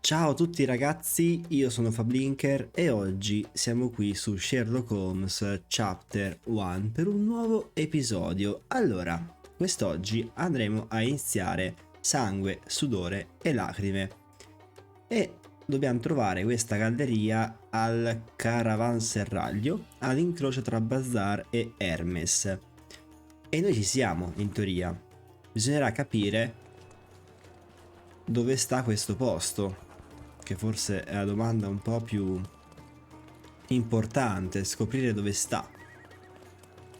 Ciao a tutti ragazzi, io sono Fablinker e oggi siamo qui su Sherlock Holmes Chapter One per un nuovo episodio. Allora, quest'oggi andremo a iniziare sangue, sudore e lacrime e dobbiamo trovare questa galleria al caravanserraglio all'incrocio tra Bazar e Hermes. E noi ci siamo, in teoria. Bisognerà capire dove sta questo posto, che forse è la domanda un po' più importante, scoprire dove sta.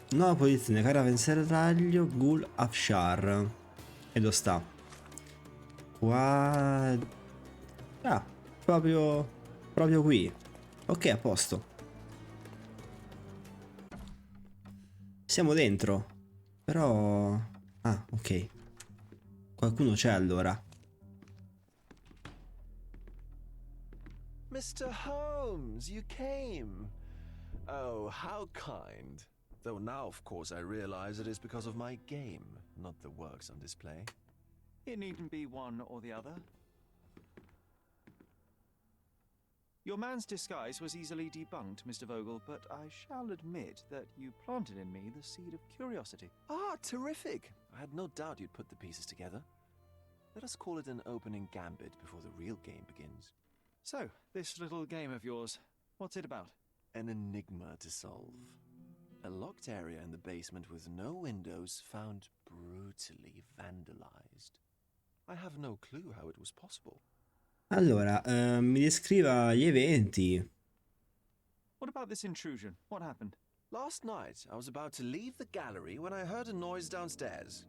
Nuova posizione, caravanserraglio, Gul Afshar. E dove sta? Qua... Ah, proprio qui. Ok, a posto. Siamo dentro. Però... Ah, ok. Qualcuno c'è allora. Mr. Holmes, you came. Oh, how kind. Though now, of course, I realize it is because of my game, not the works on display. It needn't be one or the other. Your man's disguise was easily debunked, Mr. Vogel, but I shall admit that you planted in me the seed of curiosity. Ah, terrific. I had no doubt you'd put the pieces together. Let us call it an opening gambit before the real game begins. So, this little game of yours, what's it about? An enigma to solve. A locked area in the basement with no windows found brutally vandalized. I have no clue how it was possible. Allora, mi descriva gli eventi. What about this intrusion? What happened? Last night, I was about to leave the gallery when I heard a noise downstairs.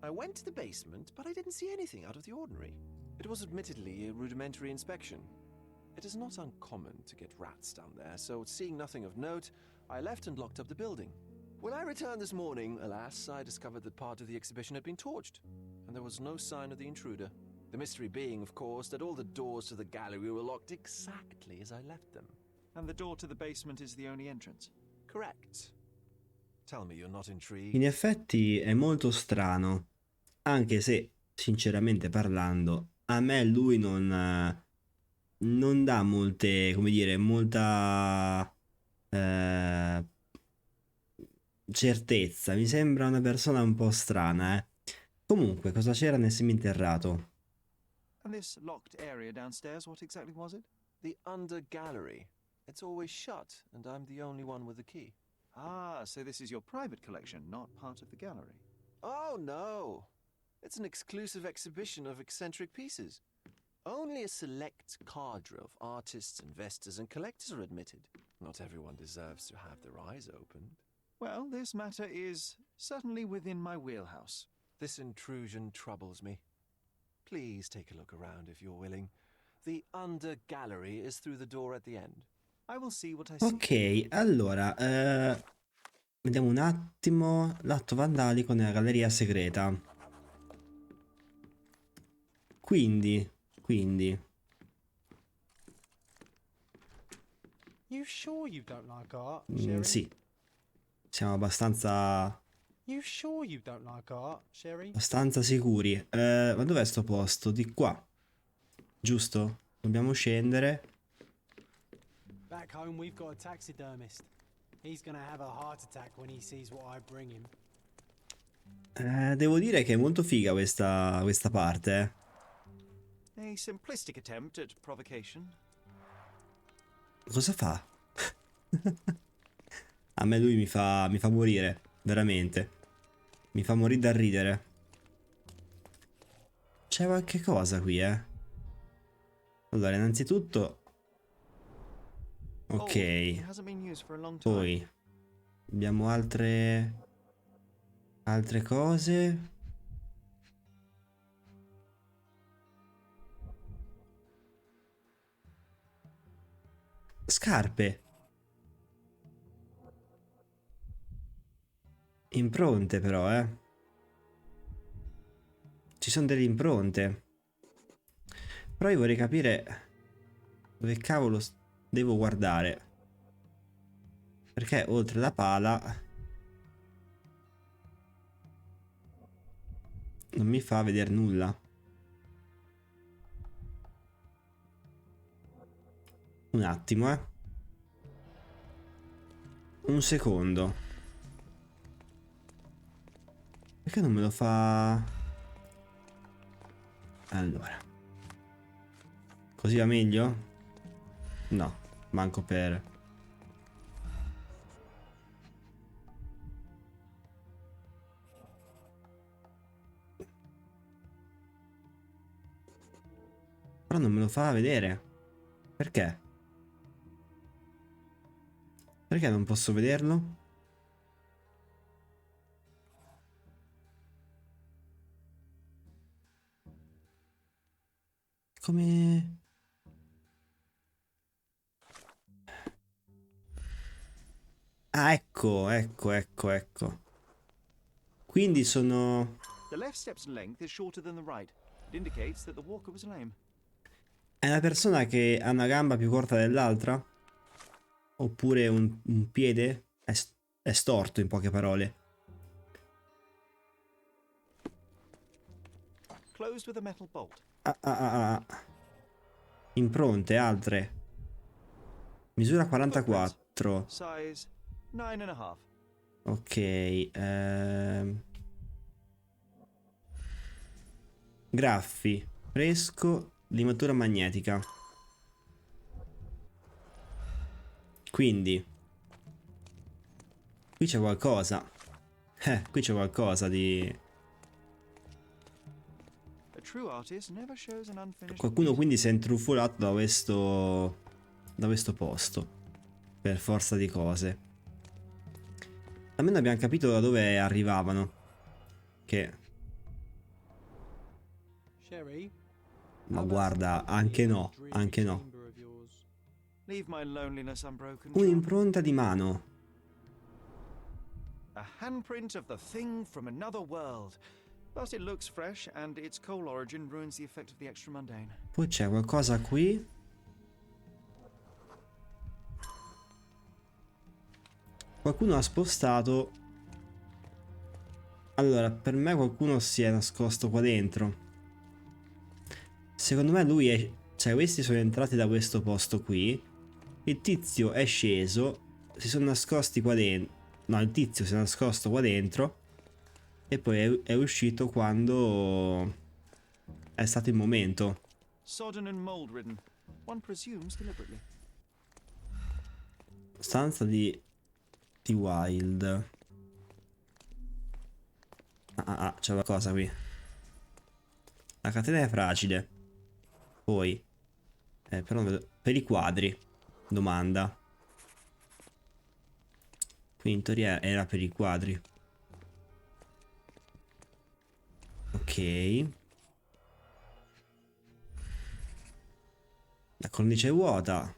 I went to the basement, but I didn't see anything out of the ordinary. It was admittedly a rudimentary inspection. It is not uncommon to get rats down there, so seeing nothing of note, I left and locked up the building. When I returned this morning, alas, I discovered that part of the exhibition had been torched, and there was no sign of the intruder. The mystery being, of course, that all the doors to the gallery were locked exactly as I left them. And the door to the basement is the only entrance? Correct. Tell me you're not intrigued. In effetti è molto strano, anche se, sinceramente parlando, a me lui non dà molte, come dire, molta certezza. Mi sembra una persona un po' strana, eh. Comunque, cosa c'era nel seminterrato? And this locked area downstairs, what exactly was it? The under gallery. It's always shut, and I'm the only one with the key. Ah, so this is your private collection, not part of the gallery. Oh, no. It's an exclusive exhibition of eccentric pieces. Only a select cadre of artists, investors, and collectors are admitted. Not everyone deserves to have their eyes opened. Well, this matter is certainly within my wheelhouse. This intrusion troubles me. Please take a look around if you're willing. The under gallery is through the door at the end. I will see what I see. Ok, allora, vediamo un attimo l'atto vandalico nella galleria segreta. Quindi... You sure you don't like art, Sherry? Sì, siamo abbastanza You sure you don't like art, Sherry? sicuri. Ma dov'è sto posto? Di qua, giusto? Dobbiamo scendere. Back home we've got a taxidermist. He's gonna have a heart attack when he sees what I bring him. Devo dire che è molto figa questa parte. A simplistic attempt at provocation. Cosa fa? A me lui mi fa morire, veramente. Mi fa morire da ridere. C'è qualche cosa qui, eh. Allora, innanzitutto... Oh, Ok. it hasn't been used for a long time. Poi abbiamo altre cose. Scarpe. Impronte però, eh. Ci sono delle impronte. Però io vorrei capire dove cavolo devo guardare. Perché oltre la pala non mi fa vedere nulla. Un attimo, un secondo. Perché non me lo fa? Allora. Così va meglio? No, manco per... Però non me lo fa vedere. Perché? Perché non posso vederlo? Come... Ah, ecco. Quindi sono... The left step's length is shorter than the right. It indicates that the walker was lame. È una persona che ha una gamba più corta dell'altra? Oppure un piede? È storto, in poche parole. Closed with a metal bolt. Ah. Impronte, altre. Misura 44. Size 9.5. Ok. Graffi. Fresco. Limatura magnetica. Quindi. Qui c'è qualcosa. Qui c'è qualcosa di... A true artist never shows an unfinished Qualcuno piece. quindi si è intrufolato da questo posto. Per forza di cose. Almeno abbiamo capito da dove arrivavano. Che... Sherry, Ma how about guarda, some company anche in that no, dreamy anche no. chamber of yours? Leave my loneliness unbroken. John. Un'impronta di mano. A handprint of the thing from another world. But it looks fresh and its coal origin ruins the effect of the extra mundane. Poi c'è qualcosa qui. Qualcuno ha spostato. Allora, per me qualcuno si è nascosto qua dentro. Secondo me lui è... Cioè, questi sono entrati da questo posto qui. Il tizio è sceso. Si sono nascosti qua dentro. No, il tizio si è nascosto qua dentro. E poi è uscito quando... È stato il momento. Sodden and mold ridden. One presumes deliberately. Stanza di Wild. C'è qualcosa qui. La catena è fragile. Poi però non vedo... Per i quadri. Domanda. Qui in teoria era per i quadri. Ok. La cornice è vuota.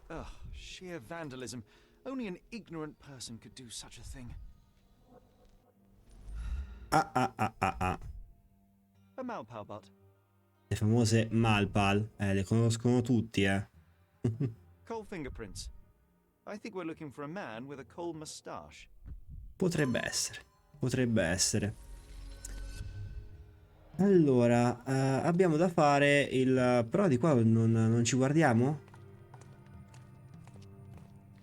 Ugh, sheer vandalism. Only an ignorant person could do such a thing. Ah. A Malpalbut. Le famose Malpal. Le conoscono tutti, Coal fingerprints. I think we're looking for a man with a coal moustache. Potrebbe essere. Potrebbe essere. Allora, abbiamo da fare il... Però di qua non ci guardiamo?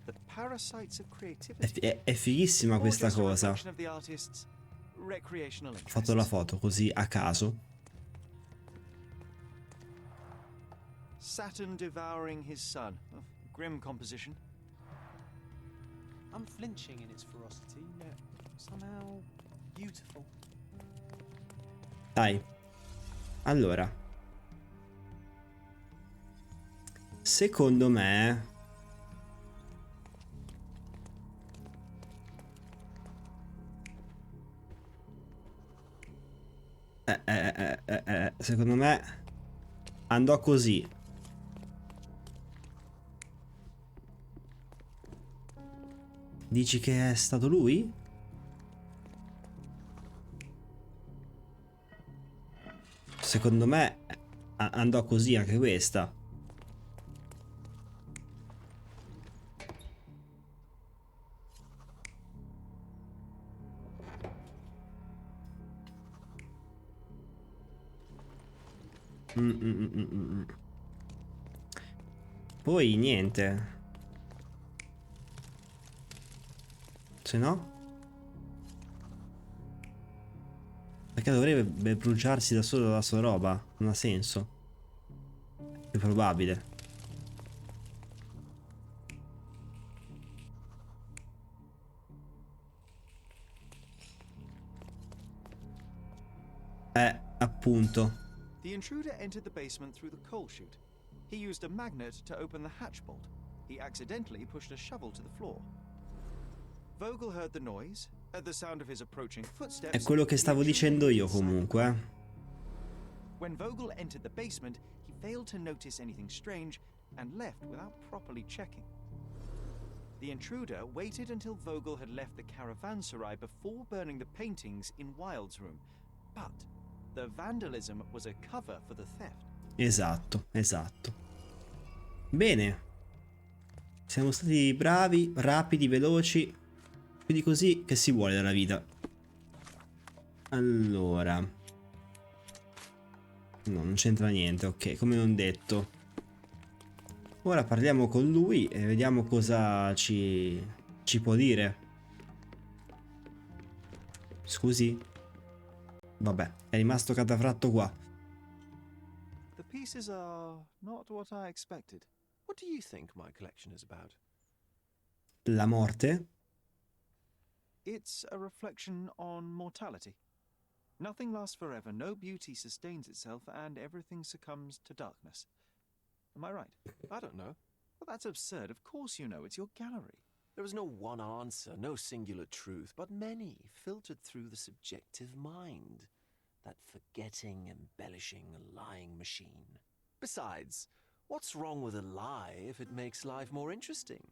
The parasites of creativity. È fighissima Or questa just a cosa. reflection of the artist's recreational Ho fatto la interests. foto così a caso. Saturn devouring his son. Oh, grim composition. Unflinching in its ferocity, yet somehow beautiful. Dai. Allora. Secondo me... Secondo me... Andò così. Dici che è stato lui? Secondo me andò così anche questa. Poi niente. Se no? Perché dovrebbe bruciarsi da solo la sua roba? Non ha senso. Più probabile. Appunto. The intruder entered the basement through the coal chute. He used a magnet to open the hatch bolt. He accidentally pushed a shovel to the floor. Vogel heard the noise. At the sound of his approaching footsteps, È quello che stavo dicendo io comunque. When Vogel entered the basement, he failed to notice anything strange and left without properly checking. The intruder waited until Vogel had left the caravanserai before burning the paintings in Wilde's room. But the vandalism was a cover for the theft. Esatto, esatto. Bene. Siamo stati bravi, rapidi, veloci. Più di così che si vuole dalla vita. Allora. No, non c'entra niente, ok, come non detto. Ora parliamo con lui e vediamo cosa ci può dire. Scusi? Vabbè, è rimasto catafratto qua. The pieces are not what I expected. What do you think my collection is about? La morte? It's a reflection on mortality. Nothing lasts forever, no beauty sustains itself, and everything succumbs to darkness. Am I right? I don't know. Well, that's absurd. Of course you know. It's your gallery. There is no one answer, no singular truth, but many, filtered through the subjective mind. That forgetting, embellishing, lying machine. Besides, what's wrong with a lie if it makes life more interesting?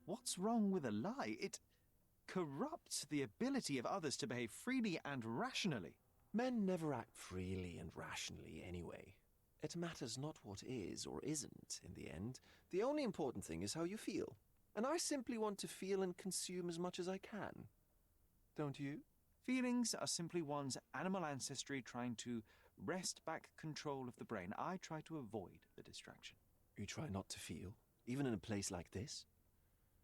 What's wrong with a lie? It corrupts the ability of others to behave freely and rationally. Men never act freely and rationally anyway. It matters not what is or isn't in the end. The only important thing is how you feel. And I simply want to feel and consume as much as I can. Don't you? Feelings are simply one's animal ancestry trying to wrest back control of the brain. I try to avoid the distraction. You try not to feel, even in a place like this?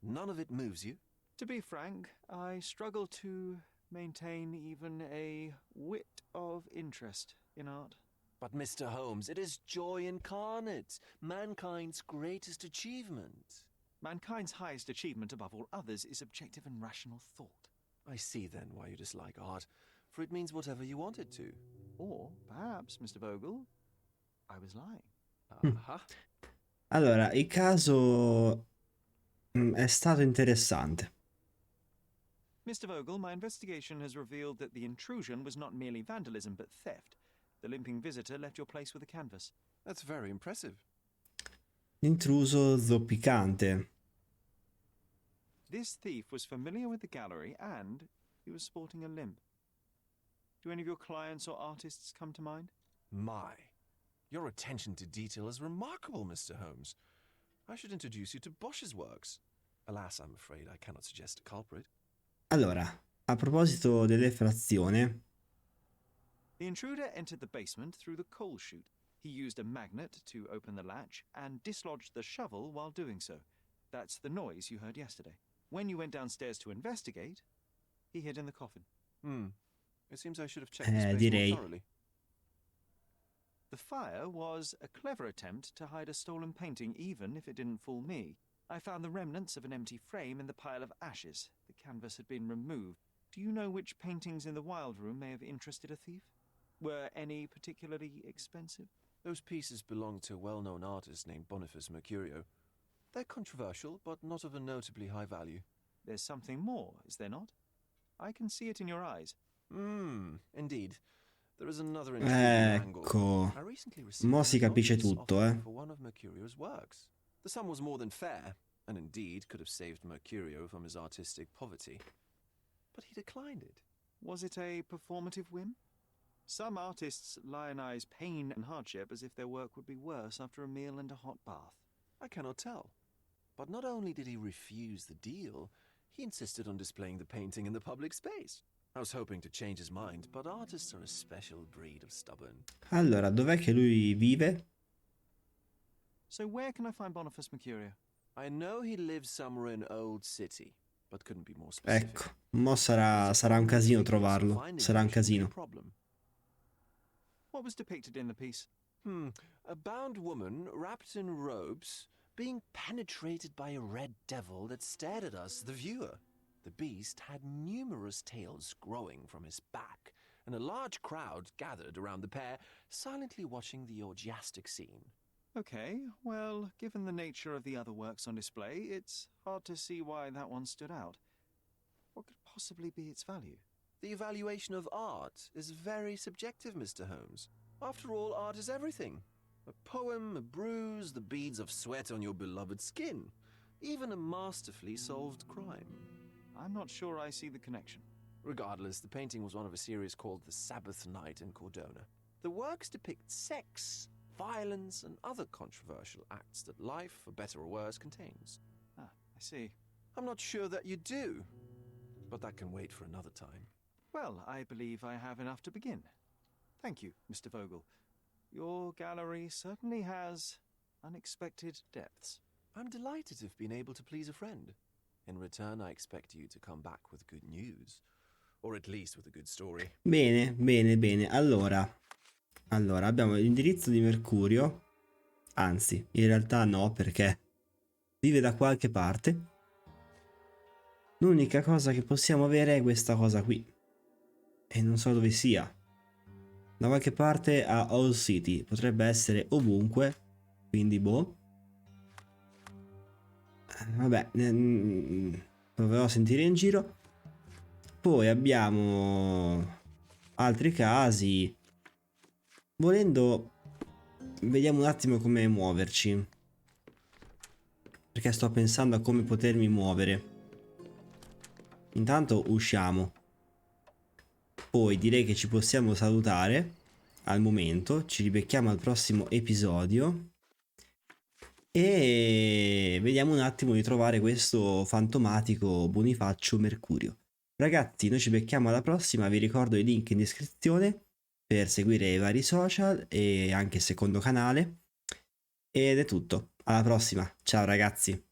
None of it moves you? To be frank, I struggle to maintain even a whit of interest in art. But Mr. Holmes, it is joy incarnate, mankind's greatest achievement. Mankind's highest achievement above all others is objective and rational thought. I see then why you dislike art, for it means whatever you want it to. Or perhaps, Mr. Vogel, I was lying. Uh-huh. Allora, il caso è stato interessante. Mr. Vogel, my investigation has revealed that the intrusion was not merely vandalism but theft. The limping visitor left your place with a canvas. That's very impressive. L'intruso zoppicante. This thief was familiar with the gallery and he was sporting a limp. Do any of your clients or artists come to mind? My, your attention to detail is remarkable, Mr. Holmes. I should introduce you to Bosch's works. Alas, I'm afraid I cannot suggest a culprit. Allora, a proposito dell'effrazione, The intruder entered the basement through the coal chute. He used a magnet to open the latch and dislodged the shovel while doing so. That's the noise you heard yesterday. When you went downstairs to investigate, he hid in the coffin. It seems I should have checked the space direi. more thoroughly. The fire was a clever attempt to hide a stolen painting, even if it didn't fool me. I found the remnants of an empty frame in the pile of ashes. The canvas had been removed. Do you know which paintings in the Wild Room may have interested a thief? Were any particularly expensive? Those pieces belong to a well-known artist named Boniface Mercurio. They're controversial, but not of a notably high value. There's something more, is there not? I can see it in your eyes. Indeed. There is another intriguing angle. Ecco, I recently received mo si an capisce anonymous tutto, offer for one of Mercurio's works. The sum was more than fair, and indeed could have saved Mercurio from his artistic poverty. But he declined it. Was it a performative whim? Some artists lionize pain and hardship as if their work would be worse after a meal and a hot bath. I cannot tell. But not only did he refuse the deal, he insisted on displaying the painting in the public space. I was hoping to change his mind, but artists are a special breed of stubborn. allora, dov'è che lui vive? So where can I find Boniface Mercurio? I know he lives somewhere in Old City, but couldn't be more specific. Ecco, mo sarà un casino trovarlo. Sarà un casino. What was depicted in the piece? A bound woman wrapped in robes being penetrated by a red devil that stared at us, the viewer. The beast had numerous tails growing from his back, and a large crowd gathered around the pair, silently watching the orgiastic scene. Okay, well, given the nature of the other works on display, it's hard to see why that one stood out. What could possibly be its value? The evaluation of art is very subjective, Mr. Holmes. After all, art is everything. A poem, a bruise, the beads of sweat on your beloved skin. Even a masterfully solved crime. I'm not sure I see the connection. Regardless, the painting was one of a series called The Sabbath Night in Cordona. The works depict sex, violence, and other controversial acts that life, for better or worse, contains. Ah, I see. I'm not sure that you do, but that can wait for another time. Well, I believe I have enough to begin. Thank you, Mr. Vogel. Your gallery certainly has unexpected depths. I'm delighted to have been able to please a friend. In return, I expect you to come back with good news. Or at least with a good story. Bene, bene, bene. Allora, abbiamo l'indirizzo di Mercurio. Anzi, in realtà no, perché vive da qualche parte. L'unica cosa che possiamo avere è questa cosa qui. E non so dove sia. Da qualche parte a Old City. Potrebbe essere ovunque. Quindi boh. Vabbè, proverò a sentire in giro. Poi abbiamo altri casi. Volendo, vediamo un attimo come muoverci. Perché sto pensando a come potermi muovere. Intanto usciamo. Poi direi che ci possiamo salutare al momento. Ci ribecchiamo al prossimo episodio. E vediamo un attimo di trovare questo fantomatico Bonifacio Mercurio. Ragazzi, noi ci becchiamo alla prossima. Vi ricordo i link in descrizione per seguire i vari social e anche il secondo canale. Ed è tutto. Alla prossima. Ciao ragazzi.